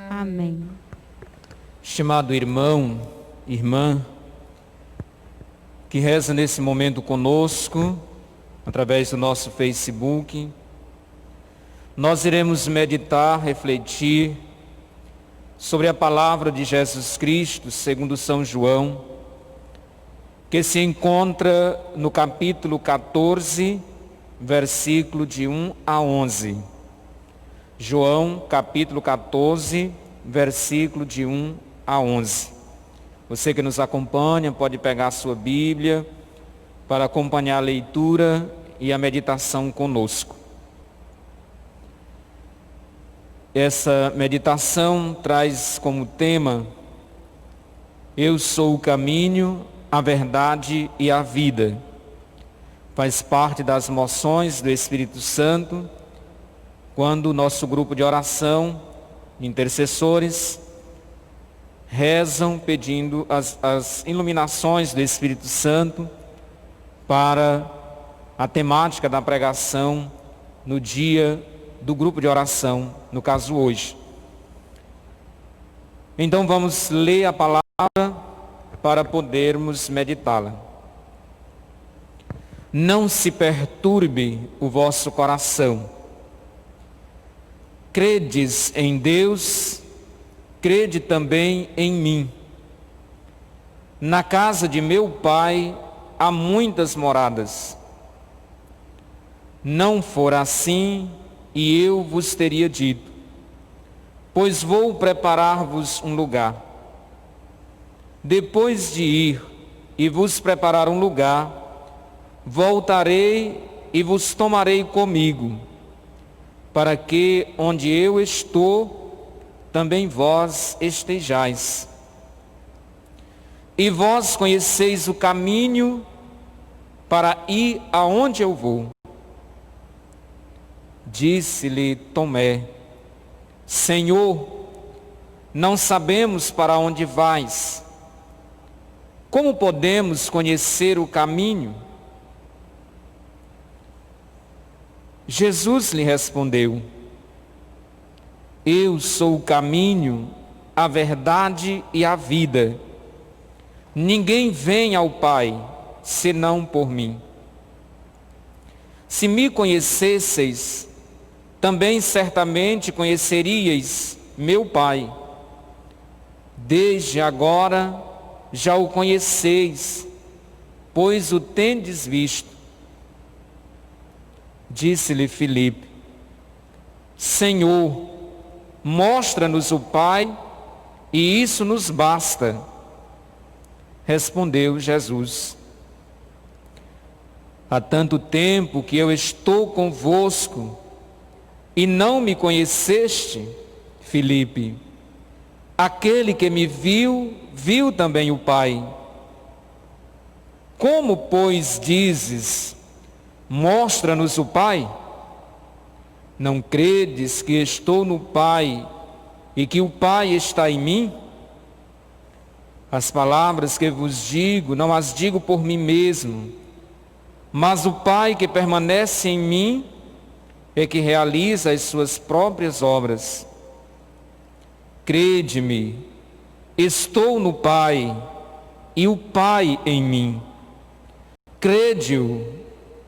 Amém. Estimado irmão, irmã, que reza nesse momento conosco, através do nosso Facebook, nós iremos meditar, refletir sobre a palavra de Jesus Cristo, segundo São João, que se encontra no capítulo 14, versículo de 1 a 11. João, capítulo 14, versículo de 1 a 11. Você que nos acompanha pode pegar a sua Bíblia para acompanhar a leitura e a meditação conosco. Essa meditação traz como tema: Eu sou o caminho, a verdade e a vida. Faz parte das moções do Espírito Santo, quando o nosso grupo de oração, intercessores, rezam pedindo as iluminações do Espírito Santo para a temática da pregação no dia do grupo de oração, no caso hoje. Então vamos ler a palavra para podermos meditá-la. Não se perturbe o vosso coração. Credes em Deus, crede também em mim. Na casa de meu Pai há muitas moradas. Não for assim, e eu vos teria dito, pois vou preparar-vos um lugar. Depois de ir e vos preparar um lugar, voltarei e vos tomarei comigo, para que onde eu estou, também vós estejais. E vós conheceis o caminho para ir aonde eu vou. Disse-lhe Tomé: Senhor, não sabemos para onde vais. Como podemos conhecer o caminho? Jesus lhe respondeu: Eu sou o caminho, a verdade e a vida. Ninguém vem ao Pai, senão por mim. Se me conhecesseis, também certamente conheceríeis meu Pai. Desde agora já o conheceis, pois o tendes visto. Disse-lhe Filipe: Senhor, mostra-nos o Pai, e isso nos basta. Respondeu Jesus: Há tanto tempo que eu estou convosco, e não me conheceste, Filipe. Aquele que me viu, viu também o Pai. Como, pois, dizes: Mostra-nos o Pai? Não credes que estou no Pai e que o Pai está em mim? As palavras que vos digo, não as digo por mim mesmo, mas o Pai que permanece em mim é que realiza as suas próprias obras. Crede-me, estou no Pai e o Pai em mim. Crede-o,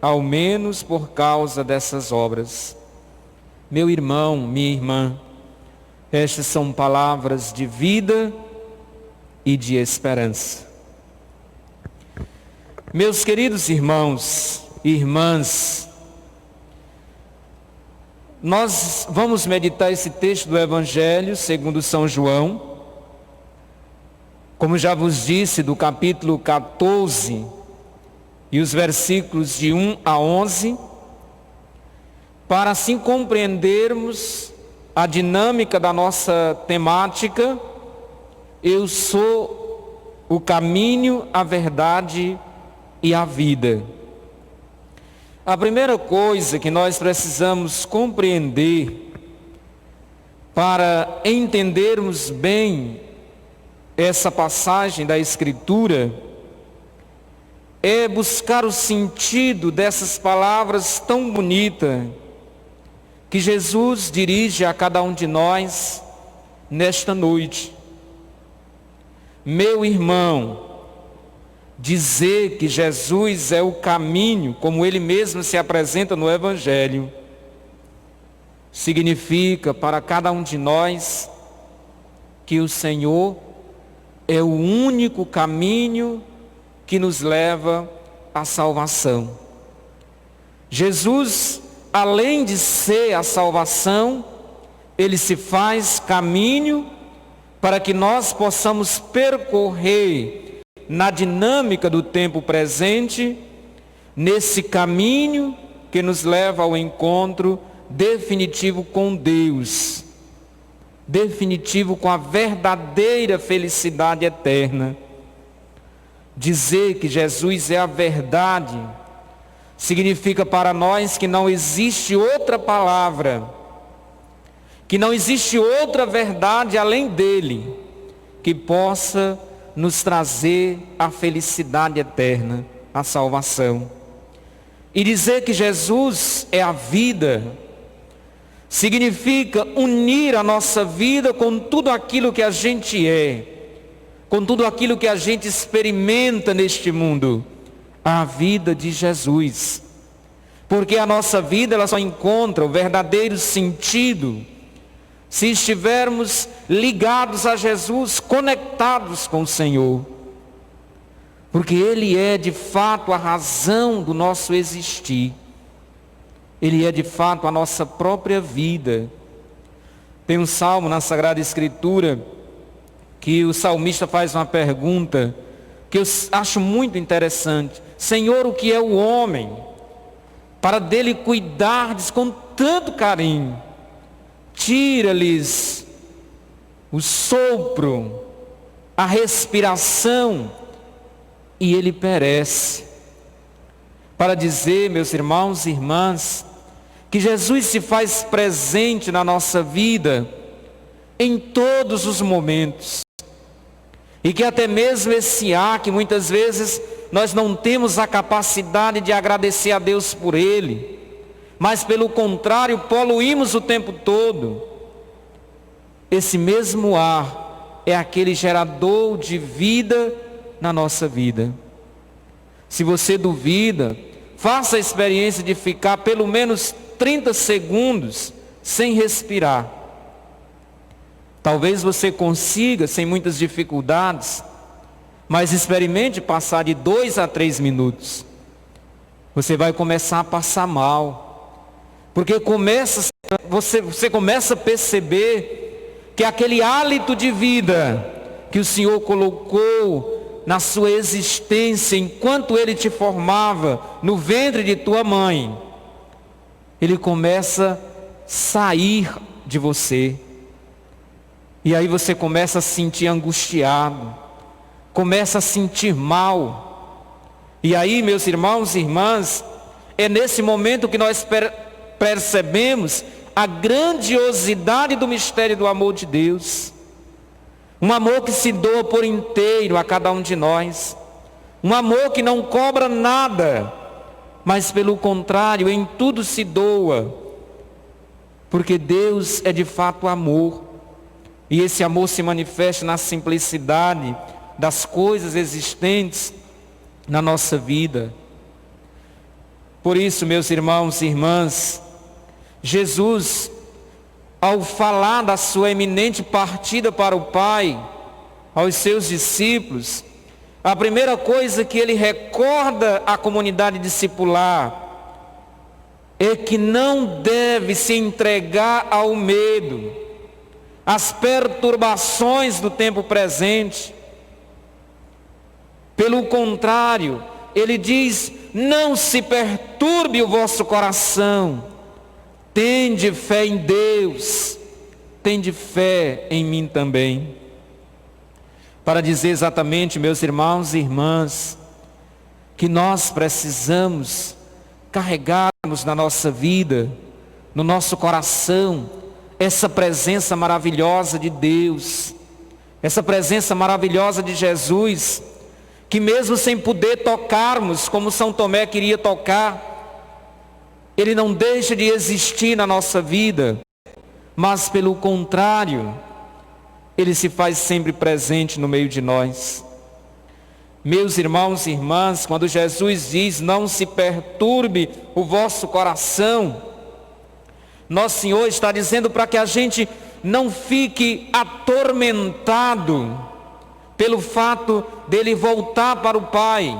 ao menos por causa dessas obras. Meu irmão, minha irmã, estas são palavras de vida e de esperança. Meus queridos irmãos e irmãs, nós vamos meditar esse texto do Evangelho segundo São João, como já vos disse, do capítulo 14, e os versículos de 1 a 11, para assim compreendermos a dinâmica da nossa temática. Eu sou o caminho, a verdade e a vida. A primeira coisa que nós precisamos compreender para entendermos bem essa passagem da Escritura é buscar o sentido dessas palavras tão bonitas que Jesus dirige a cada um de nós nesta noite. Meu irmão, dizer que Jesus é o caminho, como ele mesmo se apresenta no Evangelho, significa para cada um de nós que o Senhor é o único caminho que nos leva à salvação. Jesus, além de ser a salvação, ele se faz caminho para que nós possamos percorrer na dinâmica do tempo presente, nesse caminho que nos leva ao encontro definitivo com Deus, definitivo com a verdadeira felicidade eterna. Dizer que Jesus é a verdade significa para nós que não existe outra palavra, que não existe outra verdade além dele, que possa nos trazer a felicidade eterna, a salvação. E dizer que Jesus é a vida, significa unir a nossa vida com tudo aquilo que a gente é, com tudo aquilo que a gente experimenta neste mundo, a vida de Jesus. Porque a nossa vida ela só encontra o verdadeiro sentido se estivermos ligados a Jesus, conectados com o Senhor. Porque Ele é de fato a razão do nosso existir. Ele é de fato a nossa própria vida. Tem um salmo na Sagrada Escritura que o salmista faz uma pergunta que eu acho muito interessante. Senhor, o que é o homem para dele cuidardes com tanto carinho? Tira-lhes o sopro, a respiração, e ele perece. Para dizer, meus irmãos e irmãs, que Jesus se faz presente na nossa vida em todos os momentos. E que até mesmo esse ar que muitas vezes nós não temos a capacidade de agradecer a Deus por ele, mas pelo contrário, poluímos o tempo todo. Esse mesmo ar é aquele gerador de vida na nossa vida. Se você duvida, faça a experiência de ficar pelo menos 30 segundos sem respirar. Talvez você consiga sem muitas dificuldades, mas experimente passar de 2 a 3 minutos. Você vai começar a passar mal. Porque você começa a perceber que aquele hálito de vida que o Senhor colocou na sua existência enquanto Ele te formava no ventre de tua mãe, ele começa a sair de você. E aí você começa a se sentir angustiado, começa a sentir mal. E aí, meus irmãos e irmãs, é nesse momento que nós percebemos a grandiosidade do mistério do amor de Deus. Um amor que se doa por inteiro a cada um de nós. Um amor que não cobra nada, mas pelo contrário, em tudo se doa. Porque Deus é de fato amor. E esse amor se manifesta na simplicidade das coisas existentes na nossa vida. Por isso, meus irmãos e irmãs, Jesus, ao falar da sua eminente partida para o Pai, aos seus discípulos, a primeira coisa que ele recorda à comunidade discipular é que não deve se entregar ao medo, às perturbações do tempo presente. Pelo contrário, ele diz: não se perturbe o vosso coração. Tende fé em Deus, tende fé em mim também. Para dizer exatamente, meus irmãos e irmãs, que nós precisamos carregarmos na nossa vida, no nosso coração, essa presença maravilhosa de Deus, essa presença maravilhosa de Jesus, que mesmo sem poder tocarmos, como São Tomé queria tocar, ele não deixa de existir na nossa vida, mas pelo contrário, Ele se faz sempre presente no meio de nós. Meus irmãos e irmãs, quando Jesus diz, não se perturbe o vosso coração, nosso Senhor está dizendo para que a gente não fique atormentado pelo fato dele voltar para o Pai.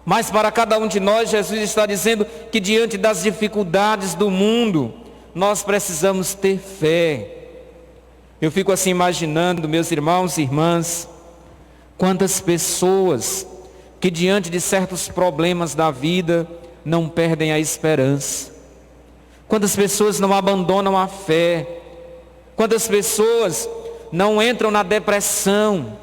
Mas para cada um de nós, Jesus está dizendo que diante das dificuldades do mundo, nós precisamos ter fé. Eu fico assim imaginando, meus irmãos e irmãs, quantas pessoas que diante de certos problemas da vida não perdem a esperança. Quantas pessoas não abandonam a fé. Quantas pessoas não entram na depressão.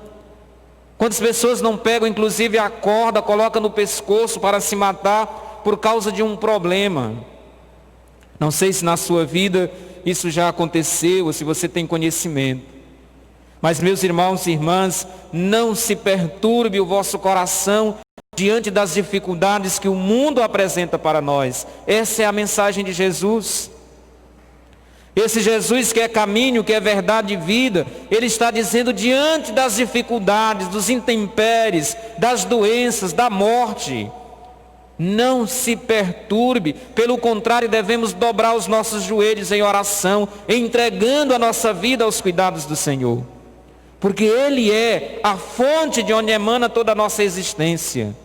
Quantas pessoas não pegam inclusive a corda, colocam no pescoço para se matar por causa de um problema. Não sei se na sua vida isso já aconteceu, ou se você tem conhecimento. Mas meus irmãos e irmãs, não se perturbe o vosso coração diante das dificuldades que o mundo apresenta para nós. Essa é a mensagem de Jesus. Esse Jesus que é caminho, que é verdade e vida, Ele está dizendo diante das dificuldades, dos intempéries, das doenças, da morte, não se perturbe, pelo contrário, devemos dobrar os nossos joelhos em oração, entregando a nossa vida aos cuidados do Senhor. Porque Ele é a fonte de onde emana toda a nossa existência.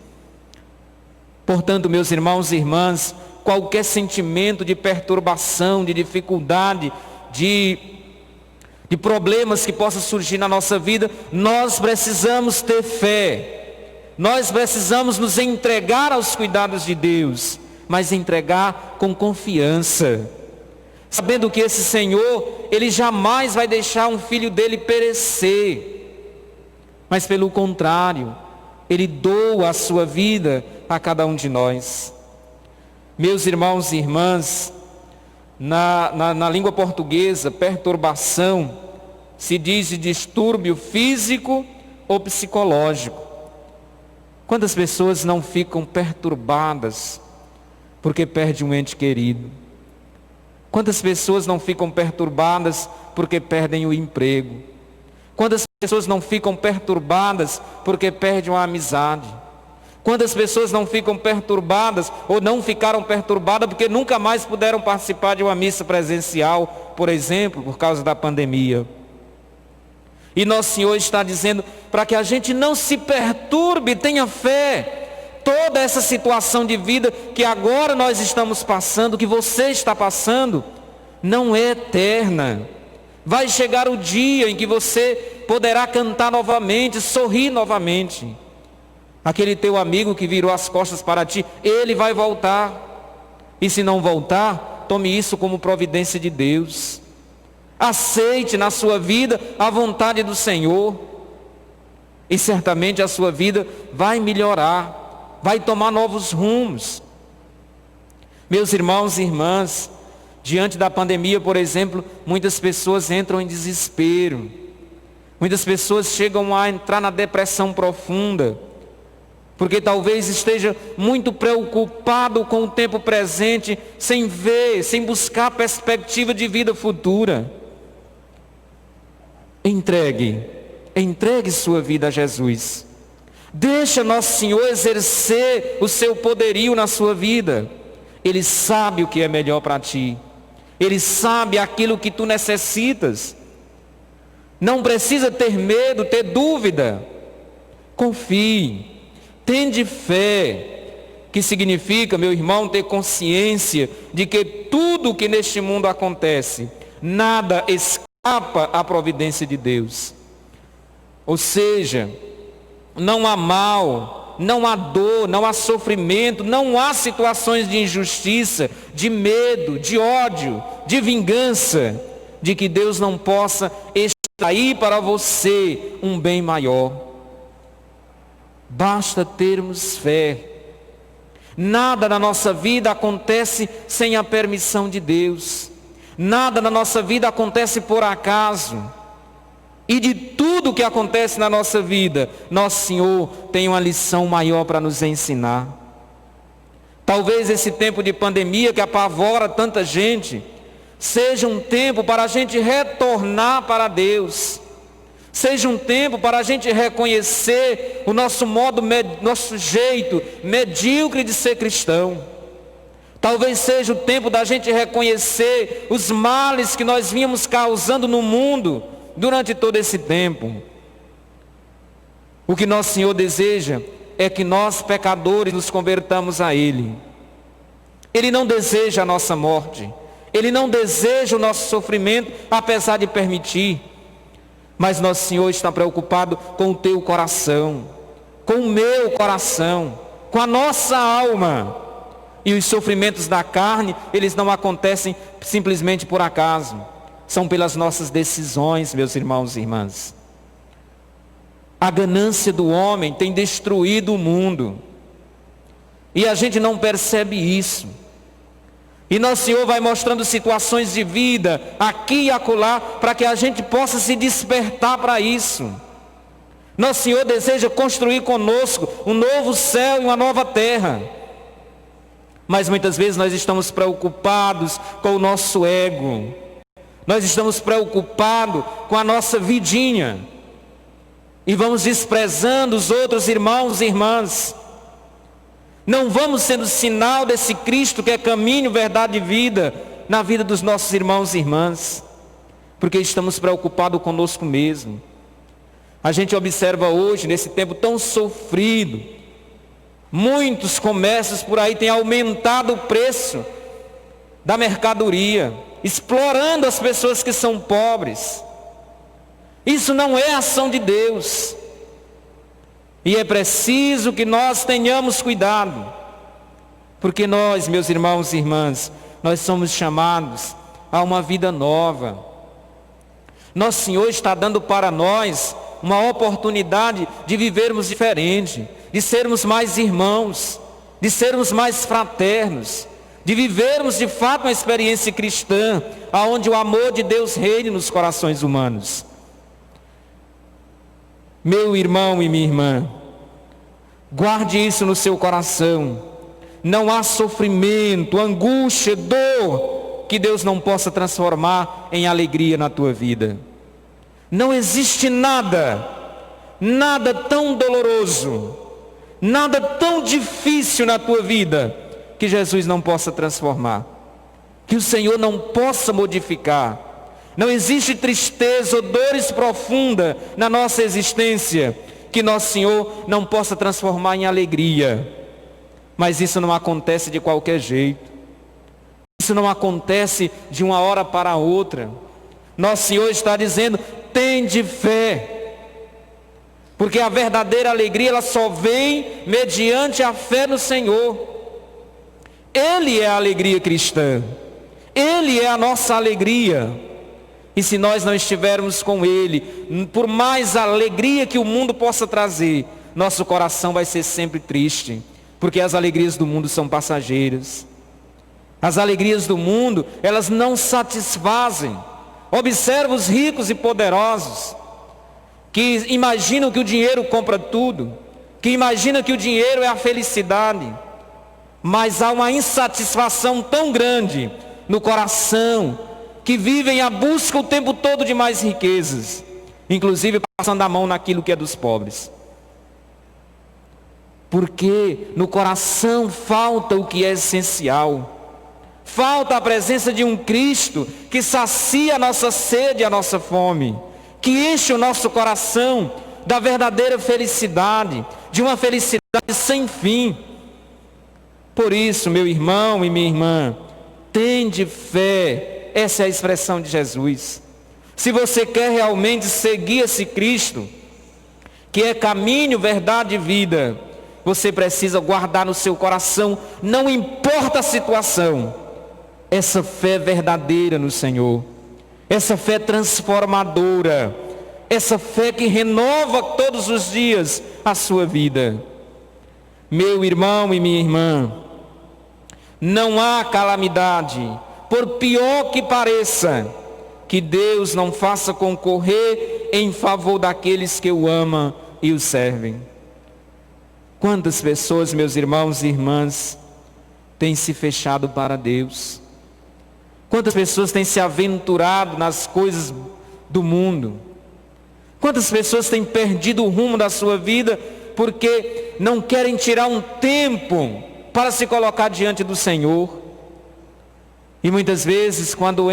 Portanto, meus irmãos e irmãs, qualquer sentimento de perturbação, de dificuldade, de problemas que possam surgir na nossa vida, nós precisamos ter fé. Nós precisamos nos entregar aos cuidados de Deus, mas entregar com confiança, sabendo que esse Senhor, Ele jamais vai deixar um filho dele perecer, mas pelo contrário, Ele doa a sua vida a cada um de nós. Meus irmãos e irmãs, na língua portuguesa, perturbação se diz de distúrbio físico ou psicológico. Quantas pessoas não ficam perturbadas porque perde um ente querido? Quantas pessoas não ficam perturbadas porque perdem o emprego? Quantas pessoas não ficam perturbadas porque perdem uma amizade? Quantas pessoas não ficam perturbadas ou não ficaram perturbadas porque nunca mais puderam participar de uma missa presencial, por exemplo, por causa da pandemia? E nosso Senhor está dizendo para que a gente não se perturbe, tenha fé. Toda essa situação de vida que agora nós estamos passando, que você está passando, não é eterna. Vai chegar o dia em que você poderá cantar novamente, sorrir novamente. Aquele teu amigo que virou as costas para ti, ele vai voltar. E se não voltar, tome isso como providência de Deus. Aceite na sua vida a vontade do Senhor. E certamente a sua vida vai melhorar, vai tomar novos rumos. Meus irmãos e irmãs, diante da pandemia, por exemplo, muitas pessoas entram em desespero. Muitas pessoas chegam a entrar na depressão profunda, porque talvez esteja muito preocupado com o tempo presente, sem ver, sem buscar perspectiva de vida futura. Entregue sua vida a Jesus. Deixa nosso Senhor exercer o seu poderio na sua vida. Ele sabe o que é melhor para ti. Ele sabe aquilo que tu necessitas. Não precisa ter medo, ter dúvida. Confie. Tende fé, que significa, meu irmão, ter consciência de que tudo o que neste mundo acontece, nada escapa à providência de Deus. Ou seja, não há mal, não há dor, não há sofrimento, não há situações de injustiça, de medo, de ódio, de vingança, de que Deus não possa extrair para você um bem maior. Basta termos fé. Nada na nossa vida acontece sem a permissão de Deus. Nada na nossa vida acontece por acaso. E de tudo que acontece na nossa vida, nosso Senhor tem uma lição maior para nos ensinar. Talvez esse tempo de pandemia que apavora tanta gente, seja um tempo para a gente retornar para Deus. Seja um tempo para a gente reconhecer o nosso nosso jeito medíocre de ser cristão. Talvez seja o tempo da gente reconhecer os males que nós vínhamos causando no mundo durante todo esse tempo. O que nosso Senhor deseja é que nós, pecadores, nos convertamos a Ele. Ele não deseja a nossa morte. Ele não deseja o nosso sofrimento, apesar de permitir. Mas nosso Senhor está preocupado com o teu coração, com o meu coração, com a nossa alma. E os sofrimentos da carne, eles não acontecem simplesmente por acaso. São pelas nossas decisões, meus irmãos e irmãs. A ganância do homem tem destruído o mundo. E a gente não percebe isso. E nosso Senhor vai mostrando situações de vida, aqui e acolá, para que a gente possa se despertar para isso. Nosso Senhor deseja construir conosco um novo céu e uma nova terra. Mas muitas vezes nós estamos preocupados com o nosso ego. Nós estamos preocupados com a nossa vidinha. E vamos desprezando os outros irmãos e irmãs. Não vamos sendo sinal desse Cristo que é caminho, verdade e vida na vida dos nossos irmãos e irmãs, porque estamos preocupados conosco mesmo. A gente observa hoje, nesse tempo tão sofrido, muitos comércios por aí têm aumentado o preço da mercadoria, explorando as pessoas que são pobres. Isso não é ação de Deus. E é preciso que nós tenhamos cuidado, porque nós, meus irmãos e irmãs, nós somos chamados a uma vida nova. Nosso Senhor está dando para nós uma oportunidade de vivermos diferente, de sermos mais irmãos, de sermos mais fraternos, de vivermos de fato uma experiência cristã, onde o amor de Deus reine nos corações humanos. Meu irmão e minha irmã, guarde isso no seu coração. Não há sofrimento, angústia, dor que Deus não possa transformar em alegria na tua vida. Não existe nada tão doloroso, nada tão difícil na tua vida que Jesus não possa transformar, que o Senhor não possa modificar. Não existe tristeza ou dores profundas na nossa existência que nosso Senhor não possa transformar em alegria. Mas isso não acontece de qualquer jeito. Isso não acontece de uma hora para outra. Nosso Senhor está dizendo: tende fé. Porque a verdadeira alegria, ela só vem mediante a fé no Senhor. Ele é a alegria cristã. Ele é a nossa alegria. E se nós não estivermos com Ele, por mais alegria que o mundo possa trazer, nosso coração vai ser sempre triste, porque as alegrias do mundo são passageiras. As alegrias do mundo, elas não satisfazem. Observa os ricos e poderosos, que imaginam que o dinheiro compra tudo, que imaginam que o dinheiro é a felicidade, mas há uma insatisfação tão grande no coração, que vivem à busca o tempo todo de mais riquezas, inclusive passando a mão naquilo que é dos pobres. Porque no coração falta o que é essencial. Falta a presença de um Cristo que sacia a nossa sede e a nossa fome, que enche o nosso coração da verdadeira felicidade, de uma felicidade sem fim. Por isso, meu irmão e minha irmã, tende fé. Essa é a expressão de Jesus. Se você quer realmente seguir esse Cristo, que é caminho, verdade e vida, você precisa guardar no seu coração, não importa a situação, essa fé verdadeira no Senhor, essa fé transformadora, essa fé que renova todos os dias a sua vida. Meu irmão e minha irmã, não há calamidade, por pior que pareça, que Deus não faça concorrer em favor daqueles que o amam e o servem. Quantas pessoas, meus irmãos e irmãs, têm se fechado para Deus? Quantas pessoas têm se aventurado nas coisas do mundo? Quantas pessoas têm perdido o rumo da sua vida porque não querem tirar um tempo para se colocar diante do Senhor? E muitas vezes quando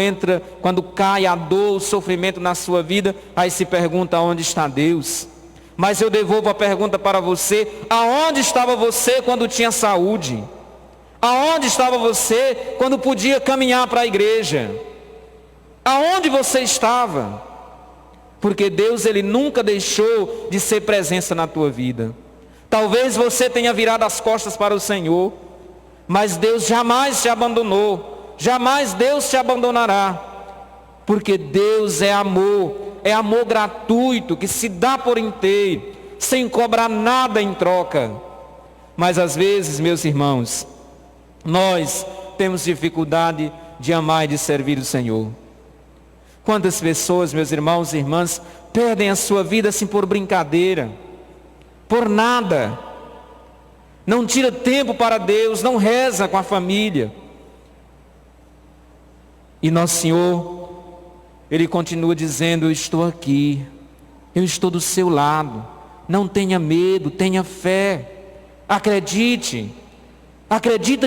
cai a dor, o sofrimento na sua vida, aí se pergunta: onde está Deus? Mas eu devolvo a pergunta para você: aonde estava você quando tinha saúde? Aonde estava você quando podia caminhar para a igreja? Aonde você estava? Porque Deus, Ele nunca deixou de ser presença na tua vida. Talvez você tenha virado as costas para o Senhor, mas Deus jamais te abandonou, jamais Deus te abandonará, porque Deus é amor gratuito, que se dá por inteiro, sem cobrar nada em troca. Mas às vezes, meus irmãos, nós temos dificuldade de amar e de servir o Senhor. Quantas pessoas, meus irmãos e irmãs, perdem a sua vida assim por brincadeira, por nada, não tira tempo para Deus, não reza com a família. E nosso Senhor, Ele continua dizendo: eu estou aqui, eu estou do seu lado, não tenha medo, tenha fé, acredita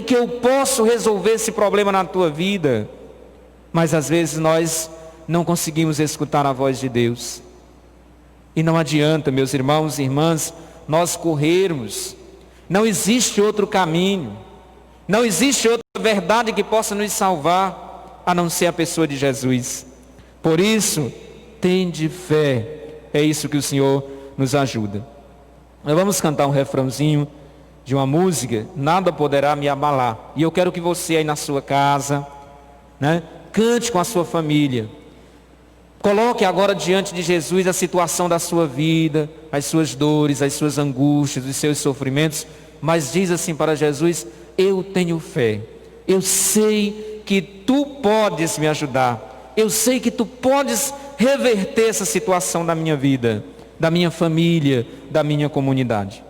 que eu posso resolver esse problema na tua vida. Mas às vezes nós não conseguimos escutar a voz de Deus. E não adianta, meus irmãos e irmãs, nós corrermos. Não existe outro caminho, não existe outra verdade que possa nos salvar, a não ser a pessoa de Jesus. Por isso, tende fé. É isso que o Senhor nos ajuda. Nós vamos cantar um refrãozinho de uma música: nada poderá me abalar. E eu quero que você aí na sua casa, cante com a sua família. Coloque agora diante de Jesus a situação da sua vida, as suas dores, as suas angústias, os seus sofrimentos, mas diz assim para Jesus: eu tenho fé, eu sei que tu podes me ajudar, eu sei que tu podes reverter essa situação da minha vida, da minha família, da minha comunidade.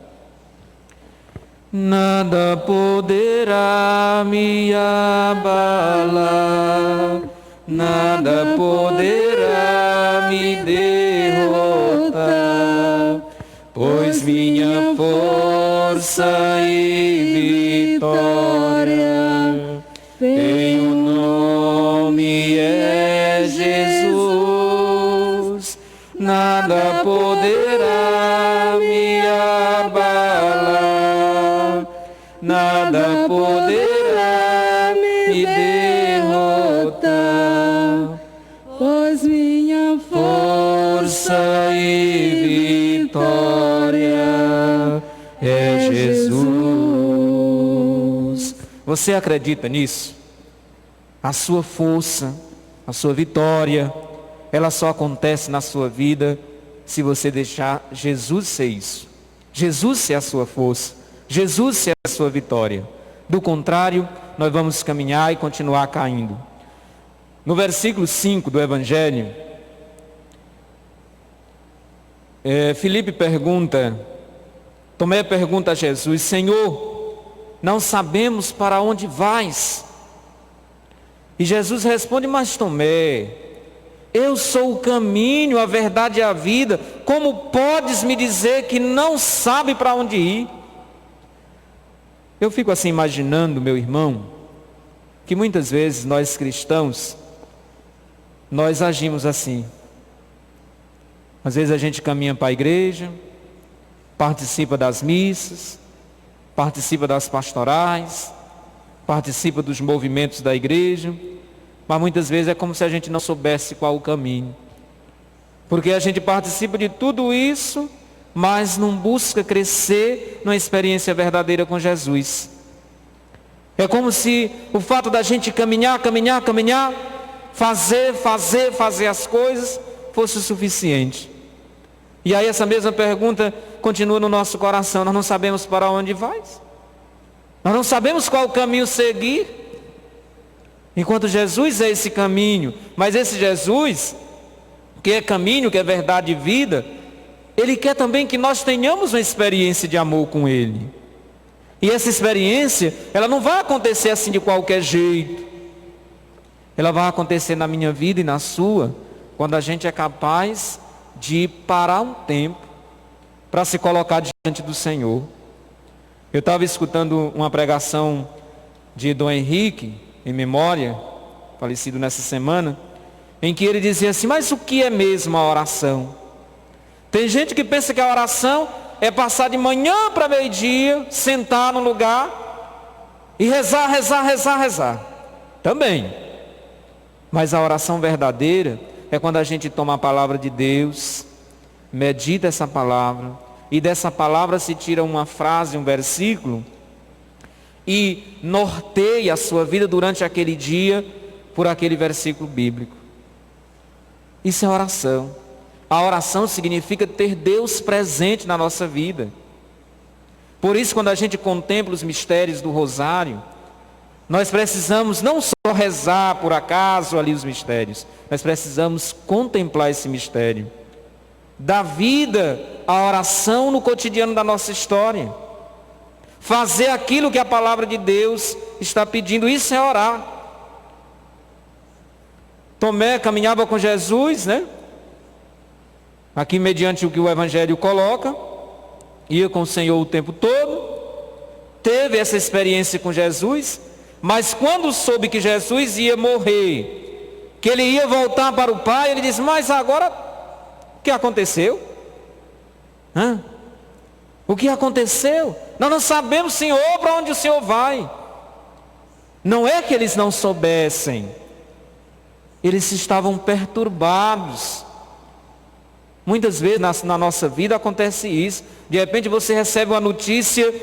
Nada poderá me abalar, nada poderá me derrotar, pois minha força e vitória em o nome é Jesus. Nada poderá me abalar, nada poderá me derrotar, pois minha força e vitória é Jesus. Você acredita nisso? A sua força, a sua vitória, ela só acontece na sua vida se você deixar Jesus ser isso. Jesus ser a sua força, Jesus ser a sua vitória. Do contrário, nós vamos caminhar e continuar caindo. No versículo 5 do Evangelho, Tomé pergunta a Jesus: Senhor, não sabemos para onde vais. E Jesus responde: mas Tomé, eu sou o caminho, a verdade e a vida. Como podes me dizer que não sabe para onde ir? Eu fico assim imaginando, meu irmão, que muitas vezes nós cristãos, nós agimos assim. Às vezes a gente caminha para a igreja, participa das missas, participa das pastorais, participa dos movimentos da igreja, mas muitas vezes é como se a gente não soubesse qual o caminho. Porque a gente participa de tudo isso, mas não busca crescer numa experiência verdadeira com Jesus. É como se o fato da gente caminhar, fazer as coisas fosse o suficiente. E aí essa mesma pergunta continua no nosso coração: nós não sabemos para onde vais, nós não sabemos qual caminho seguir, enquanto Jesus é esse caminho. Mas esse Jesus, que é caminho, que é verdade e vida, Ele quer também que nós tenhamos uma experiência de amor com Ele. E essa experiência, ela não vai acontecer assim de qualquer jeito. Ela vai acontecer na minha vida e na sua, quando a gente é capaz de parar um tempo para se colocar diante do Senhor. Eu estava escutando uma pregação de Dom Henrique, em memória, falecido nessa semana, em que ele dizia assim: mas o que é mesmo a oração? Tem gente que pensa que a oração é passar de manhã para meio-dia, sentar num lugar e rezar, rezar, rezar, rezar. Também. Mas a oração verdadeira é quando a gente toma a palavra de Deus, medita essa palavra, e dessa palavra se tira uma frase, um versículo, e norteia a sua vida durante aquele dia por aquele versículo bíblico. Isso é oração. A oração significa ter Deus presente na nossa vida. Por isso, quando a gente contempla os mistérios do rosário, nós precisamos não só rezar por acaso ali os mistérios, nós precisamos contemplar esse mistério. Dar vida à oração no cotidiano da nossa história. Fazer aquilo que a palavra de Deus está pedindo, isso é orar. Tomé caminhava com Jesus, né? Aqui mediante o que o Evangelho coloca, ia com o Senhor o tempo todo, teve essa experiência com Jesus, mas quando soube que Jesus ia morrer, que ele ia voltar para o Pai, ele disse: mas agora, o que aconteceu? O que aconteceu? Nós não sabemos, Senhor, para onde o Senhor vai. Não é que eles não soubessem, eles estavam perturbados. Muitas vezes na nossa vida acontece isso. De repente você recebe uma notícia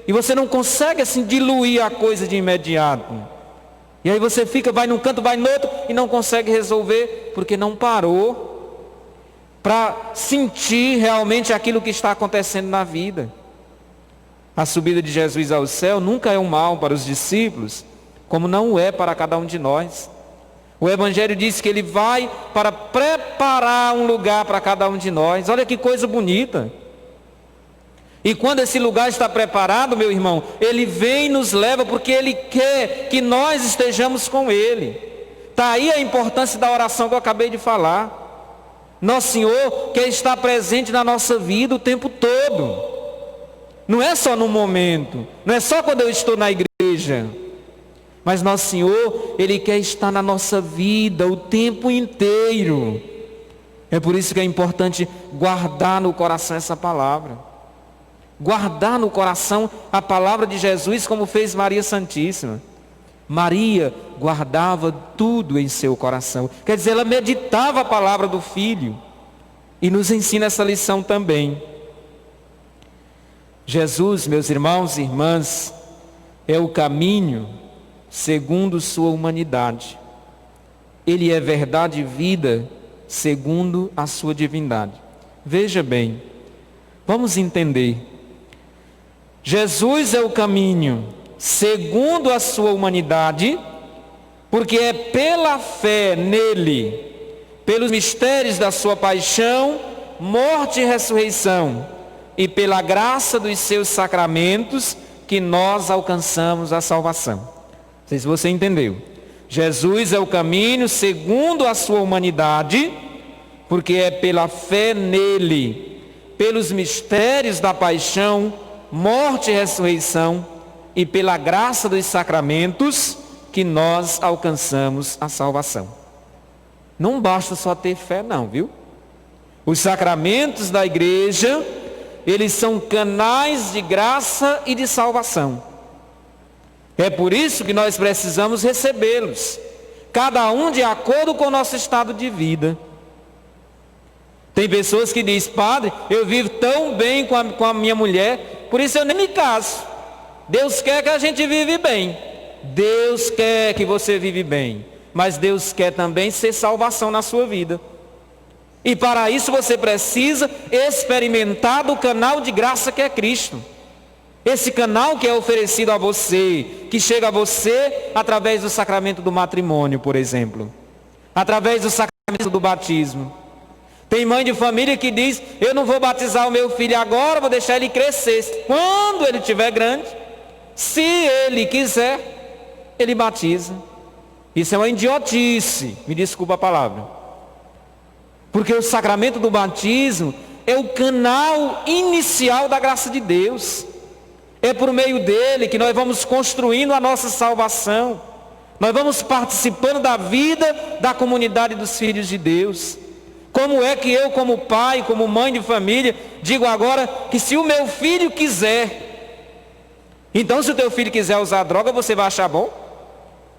e você não consegue assim diluir a coisa de imediato. E aí você fica, vai num canto, vai no outro e não consegue resolver porque não parou para sentir realmente aquilo que está acontecendo na vida. A subida de Jesus ao céu nunca é um mal para os discípulos, como não é para cada um de nós. O Evangelho diz que ele vai para preparar um lugar para cada um de nós. Olha que coisa bonita. E quando esse lugar está preparado, meu irmão, ele vem e nos leva porque ele quer que nós estejamos com ele. Está aí a importância da oração que eu acabei de falar. Nosso Senhor quer estar presente na nossa vida o tempo todo. Não é só no momento, não é só quando eu estou na igreja. Mas nosso Senhor, Ele quer estar na nossa vida o tempo inteiro. É por isso que é importante guardar no coração essa palavra. Guardar no coração a palavra de Jesus, como fez Maria Santíssima. Maria guardava tudo em seu coração. Quer dizer, ela meditava a palavra do Filho. E nos ensina essa lição também. Jesus, meus irmãos e irmãs, é o caminho segundo sua humanidade. Ele é verdade e vida segundo a sua divindade. Veja bem, vamos entender. Jesus é o caminho segundo a sua humanidade, porque é pela fé nele, pelos mistérios da sua paixão, morte e ressurreição, e pela graça dos seus sacramentos, que nós alcançamos a salvação. Não sei se você entendeu. Jesus é o caminho segundo a sua humanidade, porque é pela fé nele, pelos mistérios da paixão, morte e ressurreição, e pela graça dos sacramentos, que nós alcançamos a salvação. Não basta só ter fé não, viu? Os sacramentos da igreja, eles são canais de graça e de salvação. É por isso que nós precisamos recebê-los, cada um de acordo com o nosso estado de vida. Tem pessoas que dizem: padre, eu vivo tão bem com a minha mulher, por isso eu nem me caso. Deus quer que a gente vive bem. Deus quer que você vive bem, mas Deus quer também ser salvação na sua vida. E para isso você precisa experimentar do canal de graça que é Cristo. Esse canal que é oferecido a você, que chega a você através do sacramento do matrimônio, por exemplo. Através do sacramento do batismo. Tem mãe de família que diz: eu não vou batizar o meu filho agora, vou deixar ele crescer. Quando ele estiver grande, se ele quiser, ele batiza. Isso é uma idiotice, me desculpa a palavra. Porque o sacramento do batismo é o canal inicial da graça de Deus. É por meio dele que nós vamos construindo a nossa salvação. Nós vamos participando da vida da comunidade dos filhos de Deus. Como é que eu, como pai, como mãe de família, digo agora que se o meu filho quiser, então se o teu filho quiser usar droga, você vai achar bom?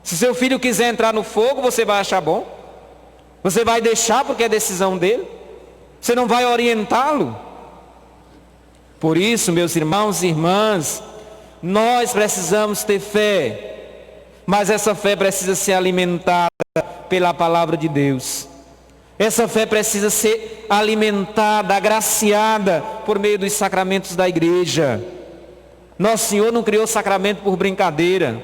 Se seu filho quiser entrar no fogo, você vai achar bom? Você vai deixar porque é decisão dele? Você não vai orientá-lo? Por isso, meus irmãos e irmãs, nós precisamos ter fé, mas essa fé precisa ser alimentada pela palavra de Deus. Essa fé precisa ser alimentada, agraciada por meio dos sacramentos da igreja. Nosso Senhor não criou sacramento por brincadeira.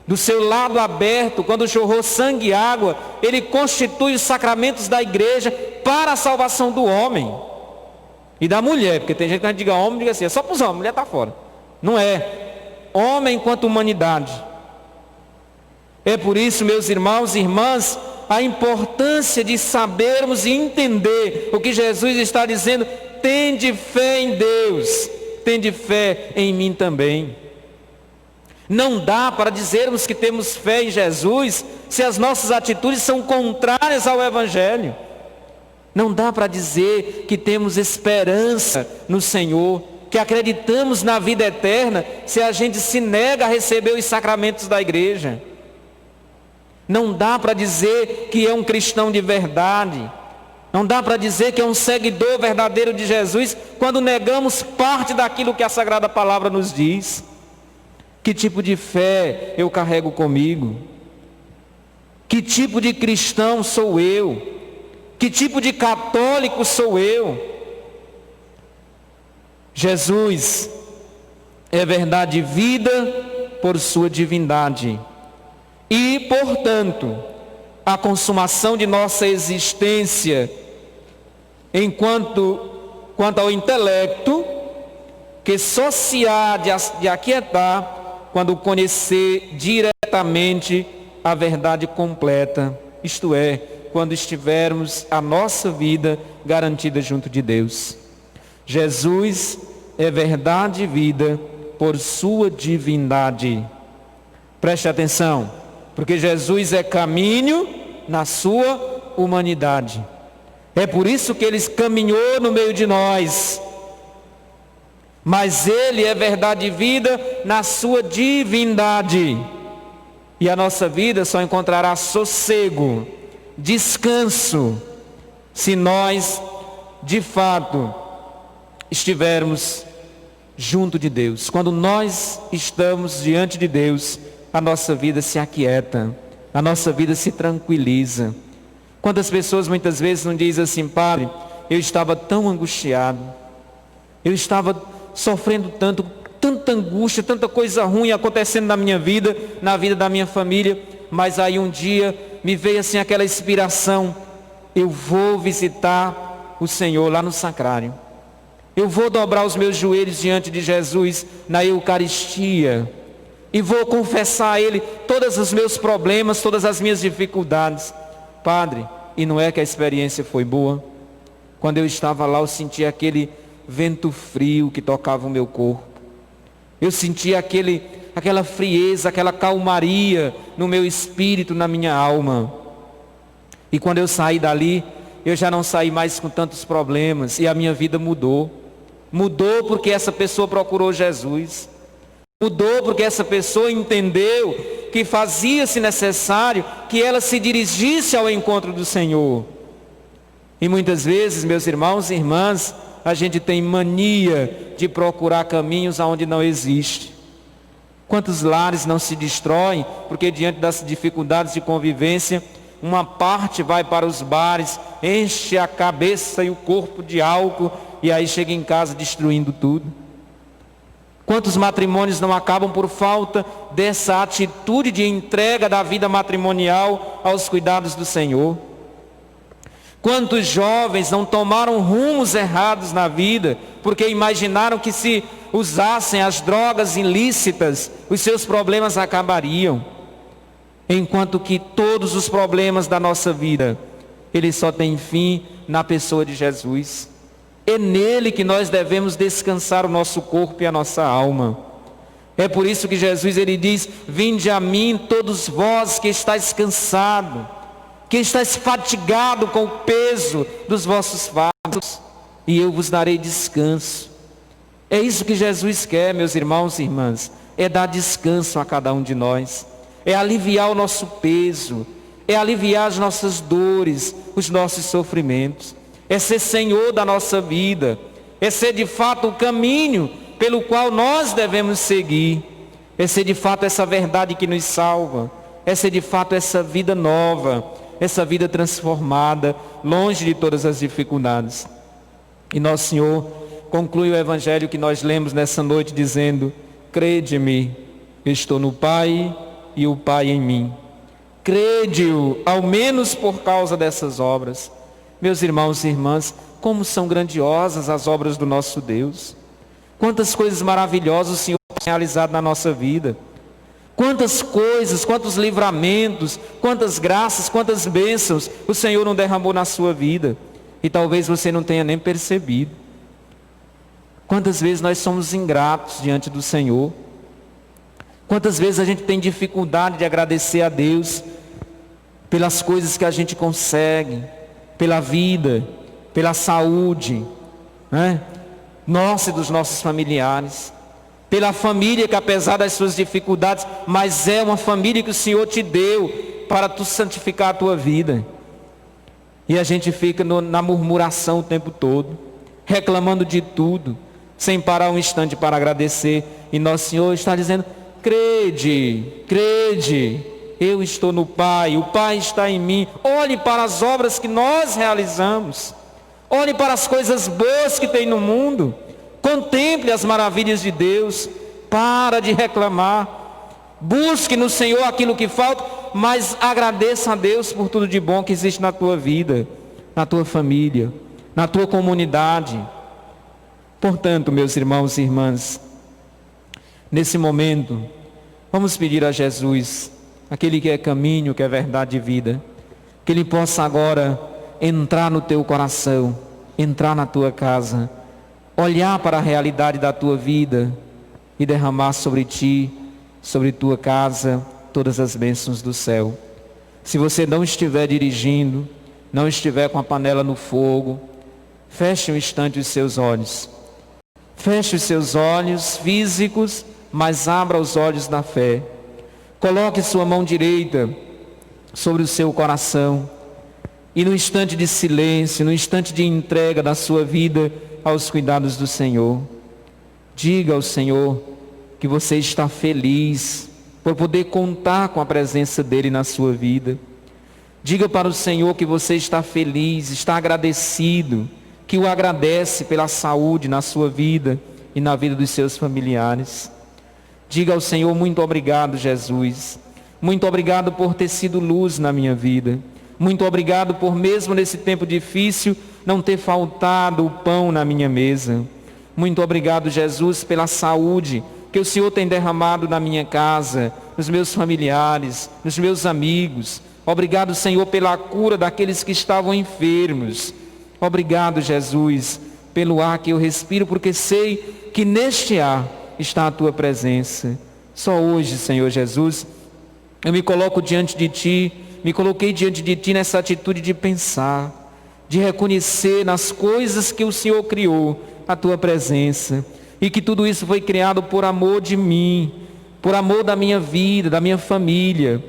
Do seu lado aberto, quando jorrou sangue e água, ele constitui os sacramentos da igreja para a salvação do homem e da mulher, porque tem gente que a gente diga homem, diga assim, é só para os homens, mulher está fora. Não é. Homem enquanto humanidade. É por isso, meus irmãos e irmãs, a importância de sabermos e entender o que Jesus está dizendo. Tende fé em Deus, tende fé em mim também. Não dá para dizermos que temos fé em Jesus se as nossas atitudes são contrárias ao Evangelho. Não dá para dizer que temos esperança no Senhor, que acreditamos na vida eterna, se a gente se nega a receber os sacramentos da igreja. Não dá para dizer que é um cristão de verdade. Não dá para dizer que é um seguidor verdadeiro de Jesus, quando negamos parte daquilo que a Sagrada Palavra nos diz. Que tipo de fé eu carrego comigo? Que tipo de cristão sou eu? Que tipo de católico sou eu? Jesus é verdade e vida por sua divindade. E, portanto, a consumação de nossa existência quanto ao intelecto, que só se há de aquietar quando conhecer diretamente a verdade completa, isto é, quando estivermos a nossa vida garantida junto de Deus. Jesus é verdade e vida por sua divindade. Preste atenção, porque Jesus é caminho na sua humanidade. É por isso que ele caminhou no meio de nós. Mas ele é verdade e vida na sua divindade. E a nossa vida só encontrará sossego, descanso, se nós, de fato, estivermos junto de Deus. Quando nós estamos diante de Deus, a nossa vida se aquieta, a nossa vida se tranquiliza. Quantas pessoas muitas vezes não dizem assim: Padre, eu estava tão angustiado, eu estava sofrendo tanto, tanta angústia, tanta coisa ruim acontecendo na minha vida, na vida da minha família, mas aí um dia me veio assim aquela inspiração: eu vou visitar o Senhor lá no sacrário, eu vou dobrar os meus joelhos diante de Jesus na Eucaristia e vou confessar a Ele todos os meus problemas, todas as minhas dificuldades. Padre, e não é que a experiência foi boa? Quando eu estava lá, eu sentia aquele vento frio que tocava o meu corpo. Eu sentia aquela frieza, aquela calmaria no meu espírito, na minha alma. E quando eu saí dali, eu já não saí mais com tantos problemas, e a minha vida mudou. Mudou porque essa pessoa procurou Jesus. Mudou porque essa pessoa entendeu que fazia-se necessário que ela se dirigisse ao encontro do Senhor. E muitas vezes, meus irmãos e irmãs, a gente tem mania de procurar caminhos aonde não existe. Quantos lares não se destroem porque diante das dificuldades de convivência, uma parte vai para os bares, enche a cabeça e o corpo de álcool e aí chega em casa destruindo tudo. Quantos matrimônios não acabam por falta dessa atitude de entrega da vida matrimonial aos cuidados do Senhor? Quantos jovens não tomaram rumos errados na vida porque imaginaram que se usassem as drogas ilícitas, os seus problemas acabariam? Enquanto que todos os problemas da nossa vida ele só tem fim na pessoa de Jesus. É nele que nós devemos descansar o nosso corpo e a nossa alma. É por isso que Jesus ele diz: vinde a mim todos vós que estáis cansados, que estáis fatigado com o peso dos vossos fardos, e eu vos darei descanso. É isso que Jesus quer, meus irmãos e irmãs, é dar descanso a cada um de nós, é aliviar o nosso peso, é aliviar as nossas dores, os nossos sofrimentos, é ser Senhor da nossa vida, é ser de fato o caminho pelo qual nós devemos seguir, é ser de fato essa verdade que nos salva, é ser de fato essa vida nova, essa vida transformada, longe de todas as dificuldades. E nosso Senhor conclui o Evangelho que nós lemos nessa noite dizendo: crede-me, eu estou no Pai e o Pai em mim. Crede-o, ao menos por causa dessas obras. Meus irmãos e irmãs, como são grandiosas as obras do nosso Deus. Quantas coisas maravilhosas o Senhor tem realizado na nossa vida. Quantas coisas, quantos livramentos, quantas graças, quantas bênçãos o Senhor não derramou na sua vida. E talvez você não tenha nem percebido. Quantas vezes nós somos ingratos diante do Senhor. Quantas vezes a gente tem dificuldade de agradecer a Deus pelas coisas que a gente consegue, pela vida, pela saúde, né? Nossa e dos nossos familiares, pela família que apesar das suas dificuldades, mas é uma família que o Senhor te deu para tu santificar a tua vida. E a gente fica na murmuração o tempo todo, reclamando de tudo, sem parar um instante para agradecer. E nosso Senhor está dizendo: crede, crede, eu estou no Pai, o Pai está em mim. Olhe para as obras que nós realizamos, olhe para as coisas boas que tem no mundo, contemple as maravilhas de Deus, para de reclamar, busque no Senhor aquilo que falta, mas agradeça a Deus por tudo de bom que existe na tua vida, na tua família, na tua comunidade. Portanto, meus irmãos e irmãs, nesse momento, vamos pedir a Jesus, aquele que é caminho, que é verdade e vida, que Ele possa agora entrar no teu coração, entrar na tua casa, olhar para a realidade da tua vida e derramar sobre ti, sobre tua casa, todas as bênçãos do céu. Se você não estiver dirigindo, não estiver com a panela no fogo, feche um instante os seus olhos. Feche os seus olhos físicos, mas abra os olhos da fé. Coloque sua mão direita sobre o seu coração e no instante de silêncio, no instante de entrega da sua vida aos cuidados do Senhor, diga ao Senhor que você está feliz por poder contar com a presença dEle na sua vida. Diga para o Senhor que você está feliz, está agradecido, que o agradece pela saúde na sua vida e na vida dos seus familiares. Diga ao Senhor: muito obrigado, Jesus. Muito obrigado por ter sido luz na minha vida. Muito obrigado por, mesmo nesse tempo difícil, não ter faltado o pão na minha mesa. Muito obrigado, Jesus, pela saúde que o Senhor tem derramado na minha casa, nos meus familiares, nos meus amigos. Obrigado, Senhor, pela cura daqueles que estavam enfermos. Obrigado, Jesus, pelo ar que eu respiro, porque sei que neste ar está a tua presença. Só hoje, Senhor Jesus, eu me coloco diante de ti, me coloquei diante de ti nessa atitude de pensar, de reconhecer nas coisas que o Senhor criou a tua presença, e que tudo isso foi criado por amor de mim, por amor da minha vida, da minha família,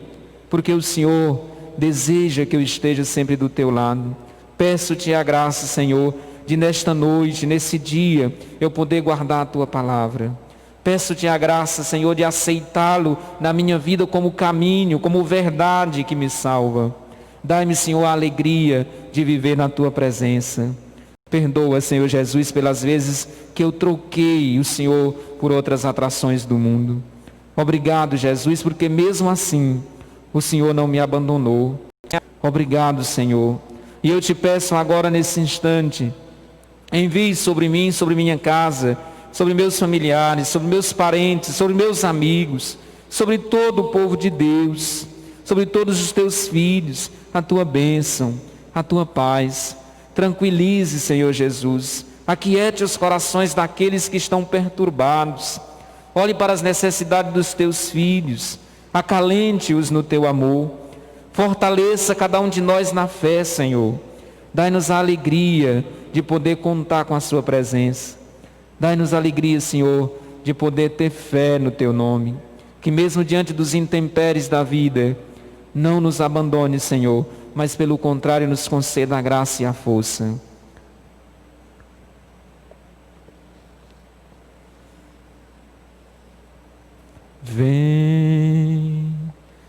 porque o Senhor deseja que eu esteja sempre do teu lado. Peço-te a graça, Senhor, de nesta noite, nesse dia, eu poder guardar a tua palavra. Peço-te a graça, Senhor, de aceitá-lo na minha vida como caminho, como verdade que me salva. Dai-me, Senhor, a alegria de viver na tua presença. Perdoa, Senhor Jesus, pelas vezes que eu troquei o Senhor por outras atrações do mundo. Obrigado, Jesus, porque mesmo assim o Senhor não me abandonou. Obrigado, Senhor. E eu te peço agora nesse instante, envie sobre mim, sobre minha casa, sobre meus familiares, sobre meus parentes, sobre meus amigos, sobre todo o povo de Deus, sobre todos os teus filhos, a tua bênção. a tua paz. Tranquilize, Senhor Jesus, aquiete os corações daqueles que estão perturbados. Olhe para as necessidades dos teus filhos, acalente-os no teu amor. Fortaleça cada um de nós na fé, Senhor. Dai-nos a alegria de poder contar com a sua presença. Dai-nos a alegria, Senhor, de poder ter fé no teu nome. Que mesmo diante dos intempéries da vida, não nos abandone, Senhor, mas pelo contrário nos conceda a graça e a força. Vem,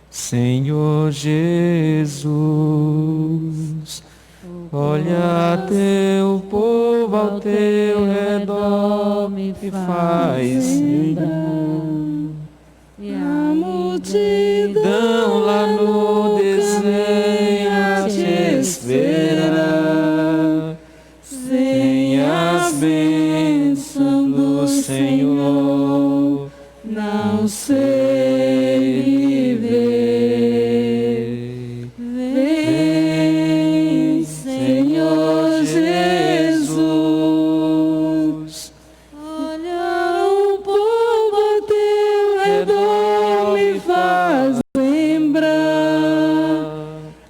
Senhor Jesus, olha teu povo ao teu redor, me faz lembrar. E a multidão Lá no desenho a te esperar, sem as bênçãos do Senhor, não sei viver. Vem, Senhor Jesus, olha o povo ao teu redor, me faz lembrar.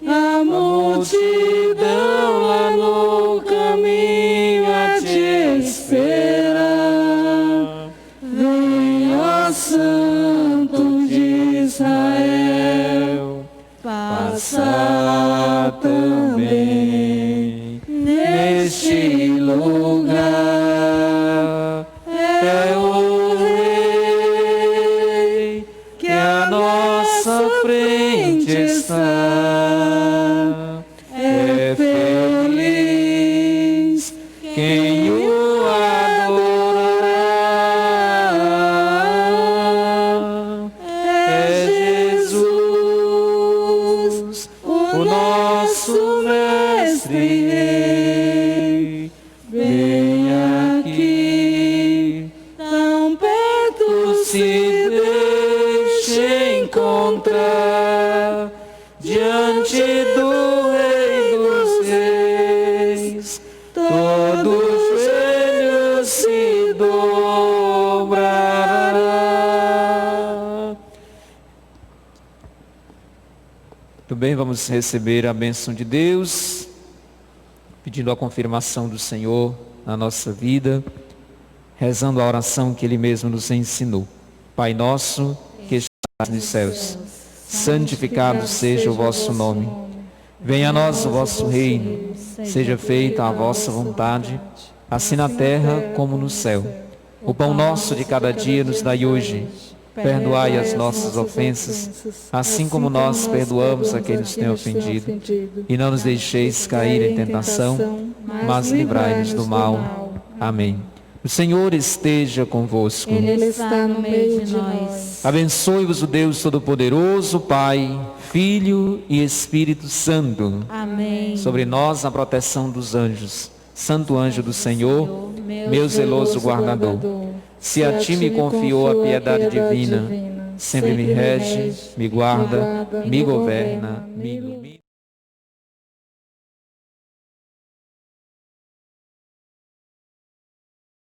A multidão lá no caminho a te esperar. Vem, ó Santo de Israel, passar também neste lugar. É o Rei que à nossa frente está. É feliz quem o adorará. É Jesus, o nosso mestre rei. Vem aqui, tão perto se deixa encontrar, diante do Rei dos Reis, todo joelho se dobrará. Muito bem, vamos receber a bênção de Deus, pedindo a confirmação do Senhor na nossa vida, rezando a oração que Ele mesmo nos ensinou. Pai nosso, que estás nos céus, santificado seja o vosso nome. Venha a nós o vosso reino, seja feita a vossa vontade, assim na terra como no céu. O pão nosso de cada dia nos dai hoje. Perdoai as nossas ofensas, assim como nós perdoamos a quem nos tem ofendido. E não nos deixeis cair em tentação, mas livrai-nos do mal. Amém. O Senhor esteja convosco. Ele está no meio de nós. Abençoe-vos o Deus Todo-Poderoso, Pai, Filho e Espírito Santo. Amém. Sobre nós a proteção dos anjos. Santo anjo do Senhor, meu zeloso guardador. Se a ti me confiou a piedade divina, sempre me rege, me guarda, me governa, me ilumina.